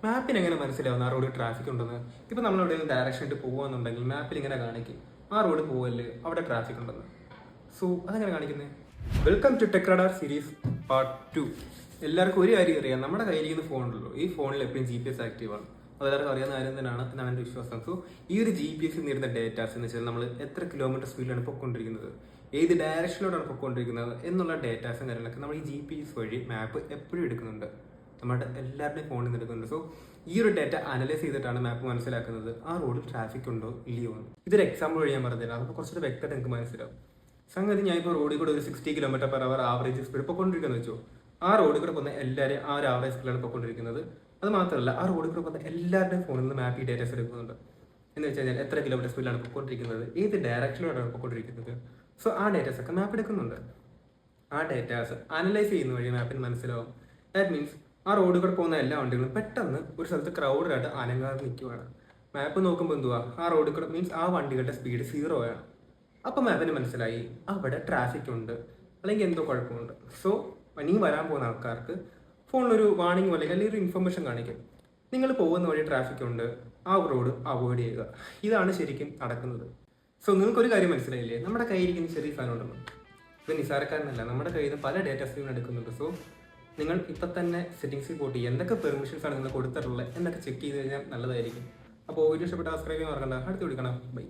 മാപ്പിന് എങ്ങനെ മനസ്സിലാവുന്ന ആ റോഡ് ട്രാഫിക് ഉണ്ടെന്ന്? ഇപ്പം നമ്മളെവിടെ ഡയറക്ഷൻ ഇട്ട് പോകുകയെന്നുണ്ടെങ്കിൽ മാപ്പിൽ ഇങ്ങനെ കാണിക്കും ആ റോഡ് പോവല്ലേ, അവിടെ ട്രാഫിക് ഉണ്ടെന്ന്. സോ അതെങ്ങനെ കാണിക്കുന്നത്? Welcome to tech radar series part 2. എല്ലാവർക്കും ഒരു കാര്യം അറിയാം, നമ്മുടെ കയ്യിലിരിക്കുന്ന ഫോണുള്ളൂ. ഈ ഫോണിൽ എപ്പോഴും GPS ആക്റ്റീവ് ആണ്. അതെല്ലാവർക്കും അറിയാവുന്ന കാര്യം തന്നെയാണ് എന്നാണ് എൻ്റെ വിശ്വാസം. സോ ഈ ഒരു GPS നേരുന്ന ഡേറ്റാസ് എന്ന് വെച്ചാൽ നമ്മൾ എത്ര കിലോമീറ്റർ സ്പീഡിലാണ് പൊയ്ക്കൊണ്ടിരിക്കുന്നത്, ഏത് ഡയറക്ഷനിലോട്ടാണ് പൊയ്ക്കൊണ്ടിരിക്കുന്നത് എന്നുള്ള ഡേറ്റാസും കാര്യങ്ങളൊക്കെ നമ്മൾ ഈ GPS വഴി മാപ്പ് എപ്പോഴും എടുക്കുന്നുണ്ട്. നമ്മുടെ എല്ലാവരുടെയും ഫോണിൽ നിന്ന് എടുക്കുന്നുണ്ട്. സോ ഈ ഒരു ഡേറ്റ അനലൈസ് ചെയ്തിട്ടാണ് മാപ്പ് മനസ്സിലാക്കുന്നത് ആ റോഡിൽ ട്രാഫിക് ഉണ്ടോ ഇല്ലയോ എന്ന്. ഇതൊരു എക്സാമ്പിൾ വഴി ഞാൻ പറഞ്ഞുതരാം, അപ്പോൾ കുറച്ചുകൂടെ വ്യക്തത നിങ്ങൾക്ക് മനസ്സിലാവും. സംഗതി ഞാൻ ഇപ്പോൾ റോഡിൽ കൂടെ ഒരു 60 km/h ആവറേജ് സ്പീഡ് പൊയ്ക്കൊണ്ടിരിക്കുന്നത് വെച്ചോ. ആ റോഡിൽ കൂടെ പോകുന്ന എല്ലാവരും ആ ഒരു ആവറേജ് സ്പീഡിലാണ് പൊയ്ക്കൊണ്ടിരിക്കുന്നത്. അത് മാത്രമല്ല, ആ റോഡിൽ കൂടെ പോകുന്ന എല്ലാവരുടെയും ഫോണിൽ നിന്ന് മാപ്പ് ഈ ഡേറ്റാസ് എടുക്കുന്നുണ്ട്. എന്ന് വെച്ച് കഴിഞ്ഞാൽ എത്ര കിലോമീറ്റർ സ്പീഡിലാണ് പൊയ്ക്കൊണ്ടിരിക്കുന്നത്, ഏത് ഡയറക്ഷനിലാണ് പൊയ്ക്കൊണ്ടിരിക്കുന്നത്. സോ ആ ഡേറ്റാസ് ഒക്കെ മാപ്പ് എടുക്കുന്നുണ്ട്. ആ ഡേറ്റാസ് അനലൈസ് ചെയ്യുന്ന വഴി മാപ്പിന് മനസ്സിലാവും. ദാറ്റ് മീൻസ് ആ റോഡിൽ കൂടെ പോകുന്ന എല്ലാ വണ്ടികളും പെട്ടെന്ന് ഒരു സ്ഥലത്ത് ക്രൗഡായിട്ട് അനങ്ങാതെ നിൽക്കുവാണ്. മാപ്പ് നോക്കുമ്പോൾ എന്തുവാ, ആ റോഡിൽ കൂടെ മീൻസ് ആ വണ്ടികളുടെ സ്പീഡ് 0 ആണ്. അപ്പം മാപ്പിന് മനസ്സിലായി അവിടെ ട്രാഫിക് ഉണ്ട്, അല്ലെങ്കിൽ എന്തോ കുഴപ്പമുണ്ട്. സോ ഇനി വരാൻ പോകുന്ന ആൾക്കാർക്ക് ഫോണിലൊരു വാണിംഗ് അല്ലെങ്കിൽ ഒരു ഇൻഫർമേഷൻ കാണിക്കും, നിങ്ങൾ പോകുന്ന വഴി ട്രാഫിക് ഉണ്ട്, ആ റോഡ് അവോയ്ഡ് ചെയ്യുക. ഇതാണ് ശരിക്കും നടക്കുന്നത്. സോ നിങ്ങൾക്കൊരു കാര്യം മനസ്സിലായില്ലേ, നമ്മുടെ കയ്യിരിക്കുന്ന ചെറിയ സാധനം ഉണ്ടല്ലോ, ഇത് നിസ്സാരക്കാരനല്ല, നമ്മുടെ കയ്യിൽ നിന്ന് പല ഡേറ്റാസും എടുക്കുന്നുണ്ട്. സോ നിങ്ങൾ ഇപ്പം തന്നെ സെറ്റിംഗ്സിൽ പോയിട്ട് എന്തൊക്കെ പെർമിഷൻസ് ആണ് നിങ്ങൾ കൊടുത്തിട്ടുള്ളത് എന്നൊക്കെ ചെക്ക് ചെയ്ത് കഴിഞ്ഞാൽ നല്ലതായിരിക്കും. അപ്പോൾ വീഡിയോ ഇഷ്ടപ്പെട്ട സബ്സ്ക്രൈബ് ചെയ്യാൻ മറക്കണ്ട. അടുത്ത് വിളിക്കണം. ബൈ.